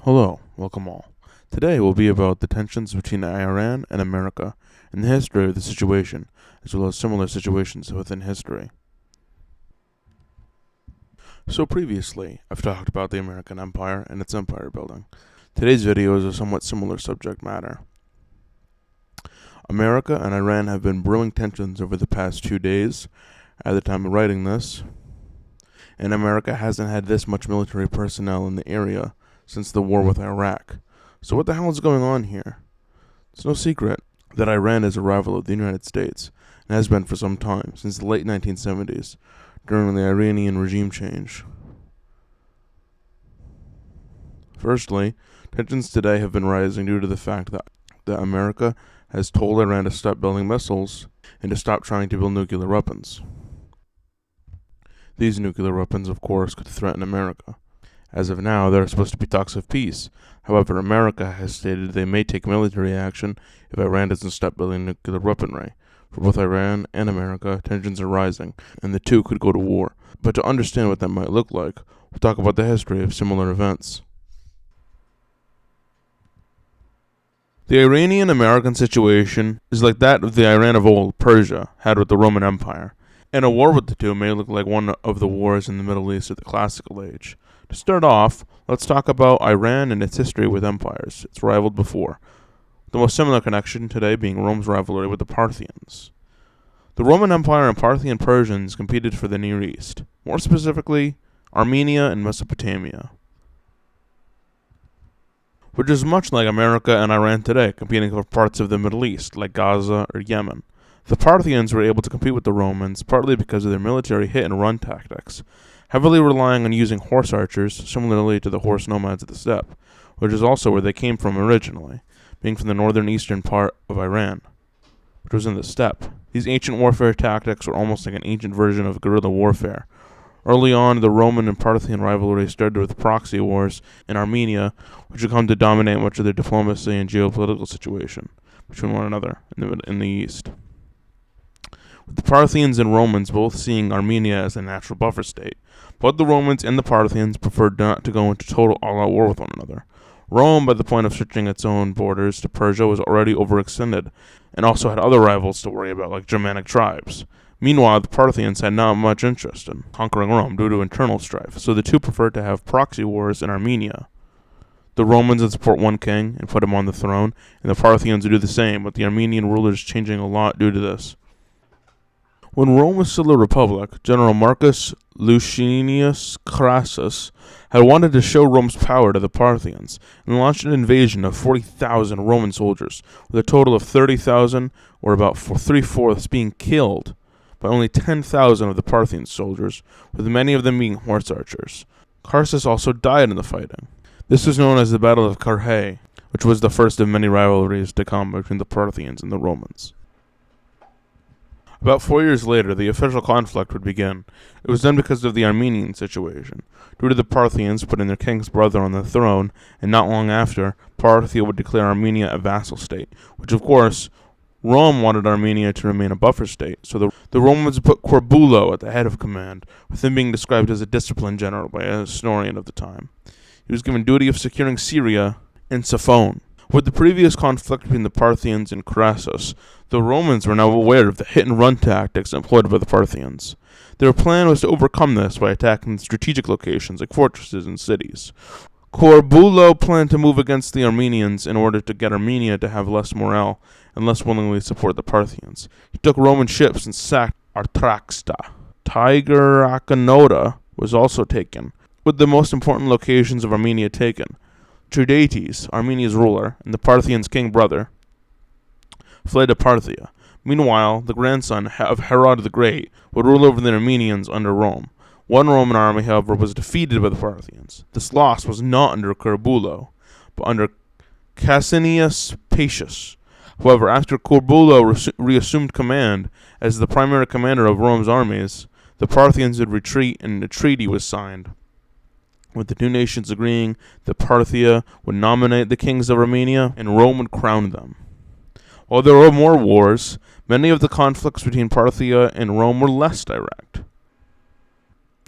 Hello, welcome all. Today will be about the tensions between Iran and America and the history of the situation, as well as similar situations within history. So previously, I've talked about the American Empire and its empire building. Today's video is a somewhat similar subject matter. America and Iran have been brewing tensions over the past 2 days at the time of writing this, and America hasn't had this much military personnel in the area since the war with Iraq. So what the hell is going on here? It's no secret that Iran is a rival of the United States, and has been for some time, since the late 1970s, during the Iranian regime change. Firstly, tensions today have been rising due to the fact that America has told Iran to stop building missiles and to stop trying to build nuclear weapons. These nuclear weapons, of course, could threaten America. As of now, there are supposed to be talks of peace. However, America has stated they may take military action if Iran doesn't stop building nuclear weaponry. For both Iran and America, tensions are rising, and the two could go to war. But to understand what that might look like, we'll talk about the history of similar events. The Iranian-American situation is like that of the Iran of old, Persia, had with the Roman Empire. And a war with the two may look like one of the wars in the Middle East of the Classical Age. To start off, let's talk about Iran and its history with empires it's rivaled before. The most similar connection today being Rome's rivalry with the Parthians. The Roman Empire and Parthian Persians competed for the Near East, more specifically, Armenia and Mesopotamia, which is much like America and Iran today, competing for parts of the Middle East, like Gaza or Yemen. The Parthians were able to compete with the Romans partly because of their military hit-and-run tactics, heavily relying on using horse archers, similarly to the horse nomads of the steppe, which is also where they came from originally, being from the northern eastern part of Iran, which was in the steppe. These ancient warfare tactics were almost like an ancient version of guerrilla warfare. Early on, the Roman and Parthian rivalry started with proxy wars in Armenia, which would come to dominate much of their diplomacy and geopolitical situation between one another in the east. With the Parthians and Romans both seeing Armenia as a natural buffer state, but the Romans and the Parthians preferred not to go into total all-out war with one another. Rome, by the point of stretching its own borders to Persia, was already overextended, and also had other rivals to worry about, like Germanic tribes. Meanwhile, the Parthians had not much interest in conquering Rome due to internal strife, so the two preferred to have proxy wars in Armenia. The Romans would support one king and put him on the throne, and the Parthians would do the same, with the Armenian rulers changing a lot due to this. When Rome was still a republic, General Marcus Licinius Crassus had wanted to show Rome's power to the Parthians and launched an invasion of 40,000 Roman soldiers, with a total of 30,000, or about 3/4, being killed by only 10,000 of the Parthian soldiers, with many of them being horse archers. Crassus also died in the fighting. This was known as the Battle of Cartwight, which was the first of many rivalries to come between the Parthians and the Romans. About 4 years later, the official conflict would begin. It was then because of the Armenian situation, due to the Parthians putting their king's brother on the throne, and not long after, Parthia would declare Armenia a vassal state, which of course, Rome wanted Armenia to remain a buffer state, so the Romans put Corbulo at the head of command, with him being described as a disciplined general by a historian of the time. He was given duty of securing Syria and Siphon. With the previous conflict between the Parthians and Crassus, the Romans were now aware of the hit-and-run tactics employed by the Parthians. Their plan was to overcome this by attacking strategic locations like fortresses and cities. Corbulo planned to move against the Armenians in order to get Armenia to have less morale and less willingly support the Parthians. He took Roman ships and sacked Artaxata. Tigracanoda was also taken, with the most important locations of Armenia taken. Tiridates, Armenia's ruler, and the Parthians' king brother, fled to Parthia. Meanwhile, the grandson of Herod the Great would rule over the Armenians under Rome. One Roman army, however, was defeated by the Parthians. This loss was not under Corbulo, but under Cassinius Pacius. However, after Corbulo reassumed command as the primary commander of Rome's armies, the Parthians would retreat and a treaty was signed, with the two nations agreeing that Parthia would nominate the kings of Armenia and Rome would crown them. While there were more wars, many of the conflicts between Parthia and Rome were less direct.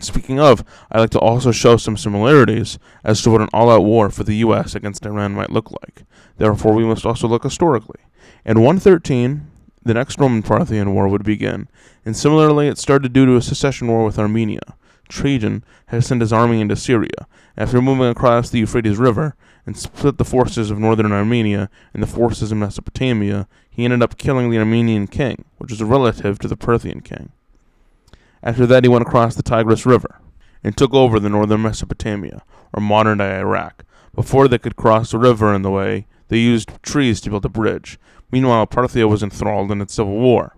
Speaking of, I'd like to also show some similarities as to what an all-out war for the U.S. against Iran might look like. Therefore, we must also look historically. In 113, the next Roman-Parthian war would begin, and similarly it started due to a secession war with Armenia. Trajan had sent his army into Syria, after moving across the Euphrates River, and split the forces of northern Armenia and the forces of Mesopotamia. He ended up killing the Armenian king, which was a relative to the Parthian king. After that, he went across the Tigris River and took over the northern Mesopotamia, or modern-day Iraq. Before they could cross the river in the way, they used trees to build a bridge. Meanwhile, Parthia was enthralled in its civil war.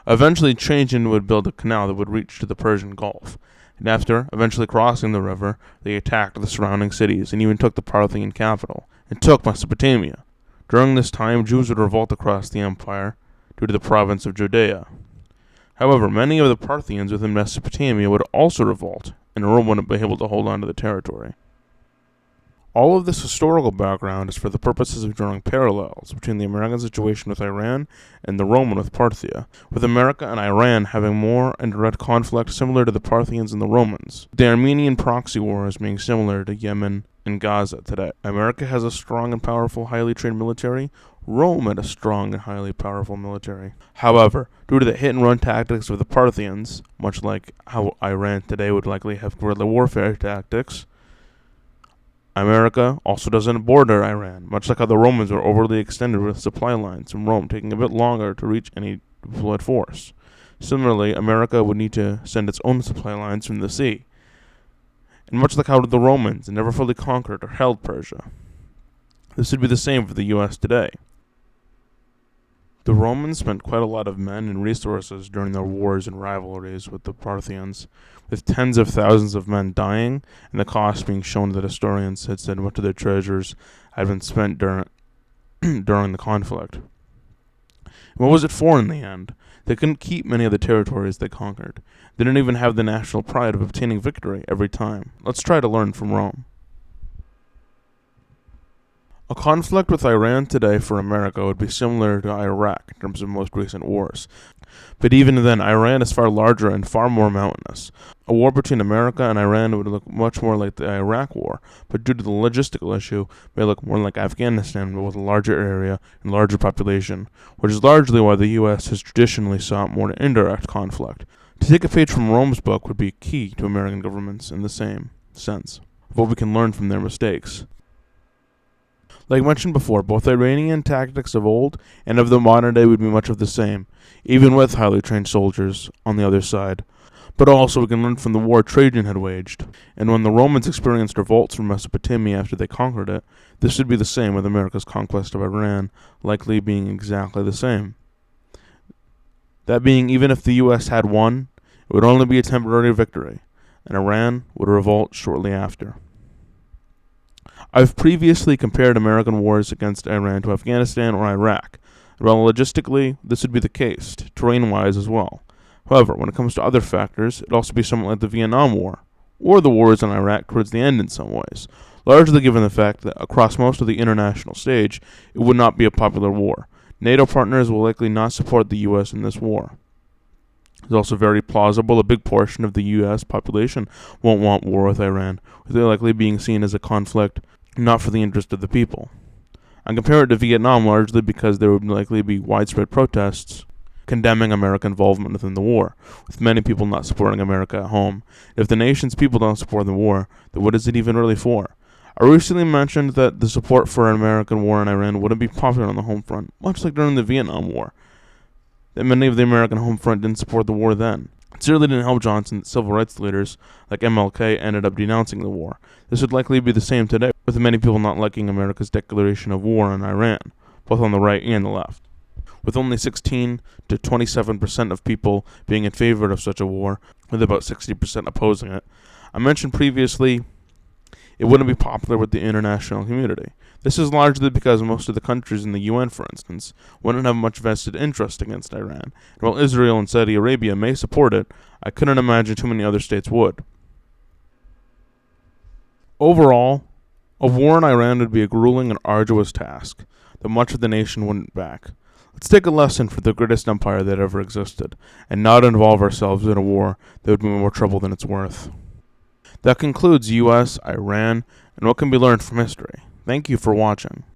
Eventually, Trajan would build a canal that would reach to the Persian Gulf. And after eventually crossing the river, they attacked the surrounding cities and even took the Parthian capital, and took Mesopotamia. During this time, Jews would revolt across the empire due to the province of Judea. However, many of the Parthians within Mesopotamia would also revolt, and Rome wouldn't be able to hold on to the territory. All of this historical background is for the purposes of drawing parallels between the American situation with Iran and the Roman with Parthia, with America and Iran having more indirect conflict similar to the Parthians and the Romans, the Armenian proxy wars being similar to Yemen and Gaza today. America has a strong and powerful, highly trained military. Rome had a strong and highly powerful military. However, due to the hit-and-run tactics of the Parthians, much like how Iran today would likely have guerrilla warfare tactics, America also doesn't border Iran, much like how the Romans were overly extended with supply lines from Rome taking a bit longer to reach any deployed force. Similarly, America would need to send its own supply lines from the sea. And much like how the Romans never fully conquered or held Persia, this would be the same for the U.S. today. The Romans spent quite a lot of men and resources during their wars and rivalries with the Parthians, with tens of thousands of men dying, and the cost being shown that historians had said much of their treasures had been spent during the conflict. What was it for in the end? They couldn't keep many of the territories they conquered. They didn't even have the national pride of obtaining victory every time. Let's try to learn from Rome. A conflict with Iran today for America would be similar to Iraq in terms of most recent wars. But even then, Iran is far larger and far more mountainous. A war between America and Iran would look much more like the Iraq War, but due to the logistical issue, may look more like Afghanistan, but with a larger area and larger population, which is largely why the U.S. has traditionally sought more indirect conflict. To take a page from Rome's book would be key to American governments in the same sense of what we can learn from their mistakes. Like mentioned before, both Iranian tactics of old and of the modern day would be much of the same, even with highly trained soldiers on the other side. But also we can learn from the war Trajan had waged, and when the Romans experienced revolts from Mesopotamia after they conquered it, this would be the same with America's conquest of Iran, likely being exactly the same. That being, even if the U.S. had won, it would only be a temporary victory, and Iran would revolt shortly after. I've previously compared American wars against Iran to Afghanistan or Iraq. While logistically, this would be the case, terrain-wise as well. However, when it comes to other factors, it'd also be somewhat like the Vietnam War, or the wars in Iraq towards the end in some ways, largely given the fact that across most of the international stage, it would not be a popular war. NATO partners will likely not support the U.S. in this war. It's also very plausible a big portion of the U.S. population won't want war with Iran, with it likely being seen as a conflict not for the interest of the people. I compare it to Vietnam largely because there would likely be widespread protests condemning American involvement within the war, with many people not supporting America at home. If the nation's people don't support the war, then what is it even really for? I recently mentioned that the support for an American war in Iran wouldn't be popular on the home front, much like during the Vietnam War. That many of the American home front didn't support the war then. It certainly didn't help Johnson that civil rights leaders like MLK ended up denouncing the war. This would likely be the same today, with many people not liking America's declaration of war on Iran, both on the right and the left. With only 16 to 27% of people being in favor of such a war, with about 60% opposing it. I mentioned previously it wouldn't be popular with the international community. This is largely because most of the countries in the UN, for instance, wouldn't have much vested interest against Iran. And while Israel and Saudi Arabia may support it, I couldn't imagine too many other states would. Overall, a war in Iran would be a grueling and arduous task that much of the nation wouldn't back. Let's take a lesson from the greatest empire that ever existed, and not involve ourselves in a war that would be more trouble than it's worth. That concludes US, Iran, and what can be learned from history. Thank you for watching.